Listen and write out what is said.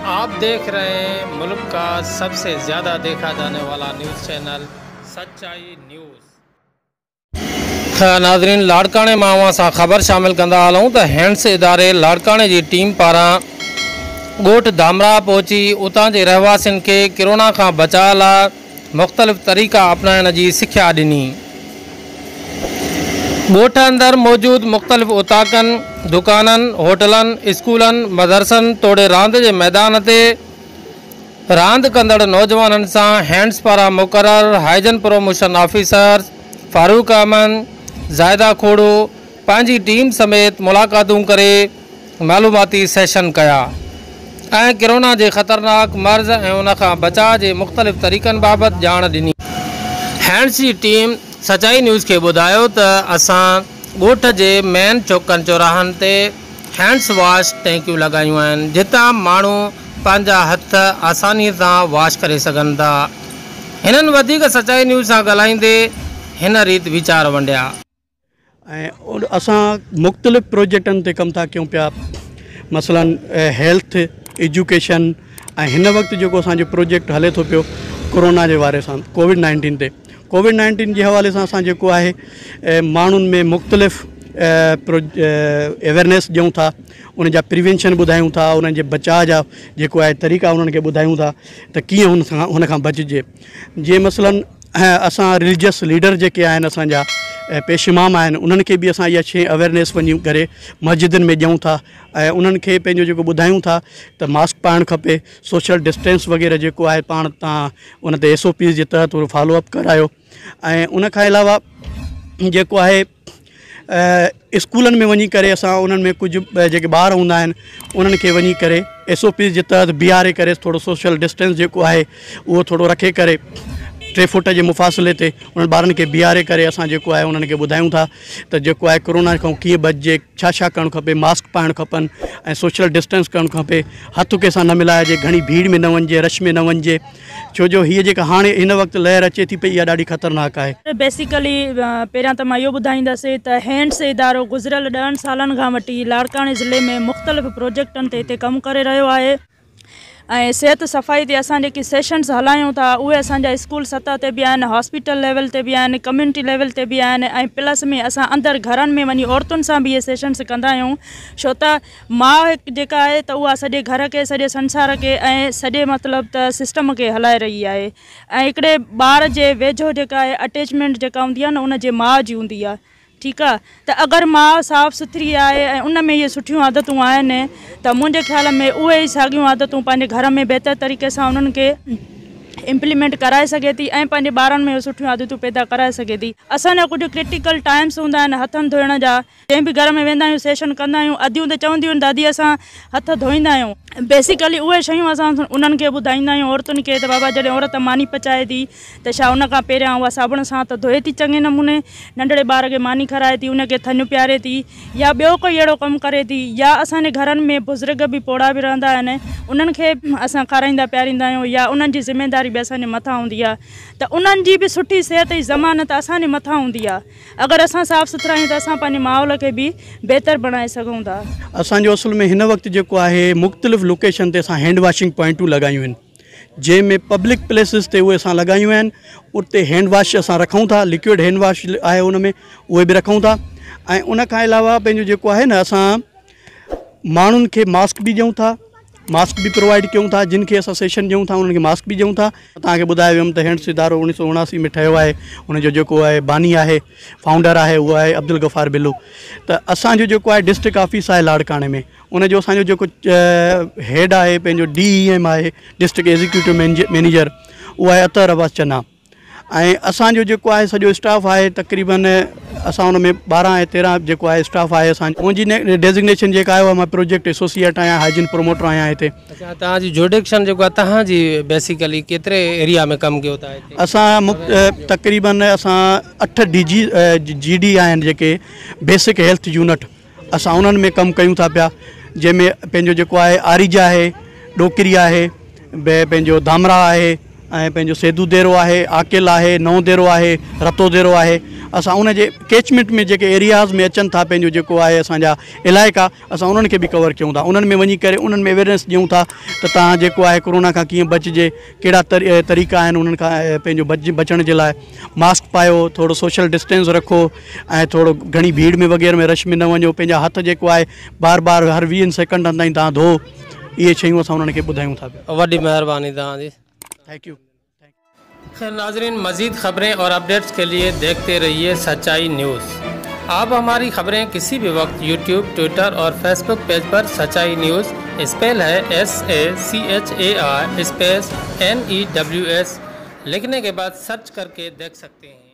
आप देख रहे हैं मुल्क का सबसे ज़्यादा देखा जाने वाला न्यूज़ चैनल सच्चाई न्यूज़। नाज़रीन, लाड़काने मां सां ख़बर शामिल कंदा हलूं त हैंड्स इदारे लाड़काने जी टीम पारां ॻोठ धामरा पहुची उतां जे रहवासियुनि खे कोरोना खां बचाव लाइ मुख़्तलिफ़ तरीक़ा अपनाइण जी सिख्या ॾिनी। ॻोठ अंदरि मौजूद मुख़्तलिफ़ उताकनि, दुकाननि, होटलनि, स्कूलनि, मदरसनि तोड़े रांदि जे मैदान ते रांदि कंदड़ नौजवाननि सां हैंड्स पारां मुक़ररु hygiene promotion officer Farooq Ahmed, Zahida Khoro पंहिंजी टीम समेत मुलाक़ातूं करे मालूमाती सेशन कया ऐं कोरोना जे ख़तरनाक मर्ज़ ऐं उन खां बचाव जे मुख़्तलिफ़ तरीक़नि बाबति ॼाण ॾिनी। हैंड्स जी टीम सचाई न्यूज़ के ॿुधायो त असां ॻोठ जे मेन चौकनि चौराहनि ते हैंड्स वॉश टैंकियूं लॻायूं आहिनि जितां माण्हू पंहिंजा हथ आसानीअ सां वॉश करे सघनि था। हिननि वधीक सचाई न्यूज़ सां ॻाल्हाईंदे हिन रीति वीचार वंडिया। ऐं असां मुख़्तलिफ़ प्रोजेक्टनि ते कमु था कयूं पिया, मसलन हेल्थ, एजुकेशन ऐं हिन वक़्तु जेको असांजो प्रोजेक्ट हले थो पियो कोरोना जे बारे सां कोविड-19 ते कोविड-19 जे हवाले सां असां जेको आहे माण्हुनि में मुख़्तलिफ़ अवेयरनेस ॾियूं था, उन जा प्रिवेंशन ॿुधायूं था, उन्हनि जे बचाव जा जेको आहे तरीक़ा उन्हनि खे ॿुधायूं था त कीअं हुन खां बचिजे। जीअं मसलन असां रिलीजियस लीडर जेके आहिनि, असांजा पेश इमाम आहिनि, उन्हनि खे बि असां इहा शइ अवेयरनेस वञी करे मस्जिदनि में ॾियूं था ऐं उन्हनि खे पंहिंजो जेको ॿुधायूं था त मास्क पाइणु खपे, सोशल डिस्टेंस वग़ैरह जेको आहे पाण तव्हां उन ते SOPs जे तहत उहो फॉलोअप करायो। ऐं उन खां अलावा जेको आहे स्कूलनि में वञी करे असां उन्हनि में कुझु जेके ॿार हूंदा आहिनि उन्हनि खे वञी करे SOPs जे तहत बीहारे करे थोरो सोशल डिस्टेंस जेको आहे उहो थोरो रखे करे 3 फुट जे मुफ़ासिले ते उन्हनि ॿारनि खे बीहारे करे असां जेको आहे उन्हनि खे ॿुधायूं था त जेको आहे कोरोना खां कीअं बचिजे, छा छा करणु खपे, मास्क पाइणु खपनि ऐं सोशल डिस्टेंस करणु खपे, हथ कंहिंसां न मिलाइजे, घणी भीड़ में न वञिजे, रश में न वञिजे, छो जो हीअ जेका हाणे हिन वक़्तु लहर अचे थी पई इहा ॾाढी ख़तरनाक आहे। बेसिकली पहिरियां त मां इहो ॿुधाईंदसि त हैंड्स इदारो गुज़िरियल 10 सालनि खां वठी लाड़काने ज़िले में मुख़्तलिफ़ प्रोजेक्टनि ते हिते कमु करे रहियो आहे ऐं सिहत सफ़ाई ते असां जेके सेशन्स हलायूं था उहे असांजा स्कूल सतह ते बि आहिनि, हॉस्पिटल लेवल ते बि आहिनि, कम्यूनिटी लेवल ते बि आहिनि ऐं प्लस में असां अंदरि घरनि में वञी औरतुनि सां बि इहे सेशन्स कंदा आहियूं, छो त माउ जेका आहे त उहा सॼे घर खे, सॼे संसार खे ऐं सॼे मतिलबु त सिस्टम खे हलाए रही आहे ऐं हिकिड़े ॿार जे वेझो जेका आहे अटैचमेंट जेका हूंदी आहे न उन जे माउ जी हूंदी आहे। ठीकु आहे, त अगरि माउ साफ़ु सुथरी आहे ऐं उन में इहे सुठियूं आदतूं आहिनि त मुंहिंजे ख़्याल में उहे ई साॻियूं आदतूं पंहिंजे घर में बहितर तरीक़े सां उन्हनि खे इम्प्लीमेंट कराए सघे थी ऐं पंहिंजे ॿारनि में सुठियूं आदतूं पैदा कराए सघे थी। असांजा कुझु क्रिटिकल टाइम्स हूंदा आहिनि हथनि धोइण जा, जंहिं बि घर में वेंदा आहियूं सेशन कंदा आहियूं, अदियूं त चवंदियूं आहिनि दादी असां हथ धोईंदा आहियूं। बेसिकली उहे शयूं असां उन्हनि खे ॿुधाईंदा आहियूं औरतुनि खे त बाबा जॾहिं औरत मानी पचाए थी त छा उन खां पहिरियां उहा साबुण सां त धोए थी चङे नमूने, नंढड़े ॿार खे मानी खाराए थी, उनखे थञ पियारे थी या ॿियो कोई अहिड़ो कमु करे थी, या असांजे घरनि में बुज़ुर्ग बि पोड़ा बि रहंदा आहिनि उन्हनि खे असां खाराईंदा पीआरींदा आहियूं या उन्हनि जी ज़िमेदारी बि असांजे मथां हूंदी आहे, त उन्हनि जी बि सुठी सिहत जी ज़मानत असांजे मथां हूंदी आहे। अगरि असां साफ़ु सुथरा आहियूं त असां पंहिंजे माहौल खे बि बहितर बणाए सघूं था। असांजो असल में हिन वक़्तु जेको आहे मुख़्तलिफ़ लोकेशन ते असां हैंड वॉशिंग पॉइंटूं लॻायूं आहिनि, जंहिंमें पब्लिक प्लेसिस ते उहे असां लॻायूं आहिनि, उते हैंड वॉश असां रखूं था, लिक्विड हैंड वॉश आहे उन में उहे बि रखूं था ऐं उन खां अलावा पंहिंजो जेको आहे न असां माण्हुनि खे मास्क बि ॾियूं था, मास्क बि प्रोवाइड कयूं था, जिन खे असां सेशन ॾियूं था उन्हनि खे मास्क बि ॾियूं था। तव्हांखे ॿुधायो वियुमि त हैंड्स इदारो 1979 में ठहियो आहे, उनजो जेको आहे बानी आहे, फाउंडर आहे उहो आहे अब्दुल गफ़ार बिल्लू। त असांजो जेको आहे डिस्ट्रिक्ट ऑफिस आहे लाड़काने में, उनजो असांजो जेको हेड आहे पंहिंजो DEM आहे, डिस्ट्रिक्ट एग्जीक्यूटिव मैनेजर, उहो आहे अतर अब्बास चन्ना ऐं असांजो जेको आहे सॼो स्टाफ आहे तक़रीबन असां हुन में 12 ऐं 13 जेको आहे स्टाफ आहे। मुंहिंजी डेज़िग्नेशन जेका आहे मां प्रोजेक्ट एसोसिएट आहियां, हाइजीन प्रोमोटर आहियां हिते। अच्छा, तव्हांजी जुडिक्शन जेको आहे तव्हांजी बेसिकली केतिरे एरिया में कमु कयो था? असां तक़रीबन असां 8 GD आहिनि जेके बेसिक हेल्थ यूनिट, असां उन्हनि में कमु कयूं था पिया, जंहिंमें पंहिंजो जेको आहे आरिजा आहे, ॾोकिरी आहे, पंहिंजो धामरा आहे ऐं पंहिंजो सेदू देरो आहे, आकिल आहे, नओं देरो आहे, रतो देरो आहे, असां उन जे कैचमेंट में जेके एरियाज़ में अचनि था पंहिंजो जेको आहे असांजा इलाइक़ा असां उन्हनि खे बि कवर कयूं था, उन्हनि में वञी करे उन्हनि में अवेयरनेस ॾियूं था त तव्हां जेको आहे कोरोना खां कीअं बचिजे, कहिड़ा तरीक़ा आहिनि उन्हनि खां पंहिंजो बचण जे लाइ। मास्क पायो, थोरो सोशल डिस्टेंस रखो ऐं थोरो घणी भीड़ में वग़ैरह में रश में न वञो, पंहिंजा हथ जेको आहे बार बार हर 20 सेकंडनि ताईं तव्हां धो, इहे शयूं असां उन्हनि खे ॿुधायूं था पिया। वॾी महिरबानी तव्हांजी। Thank U. खैर नाज़रीन, मज़ीद ख़बरें और अपडेट्स के लिए देखते रहिए सच्चाई न्यूज़। आप हमारी ख़बरें किसी भी वक्त यूट्यूब, ट्विटर और फेसबुक पेज पर सच्चाई न्यूज़, स्पेल है SACHAI स्पेस NEWS, लिखने के बाद सर्च करके देख सकते हैं।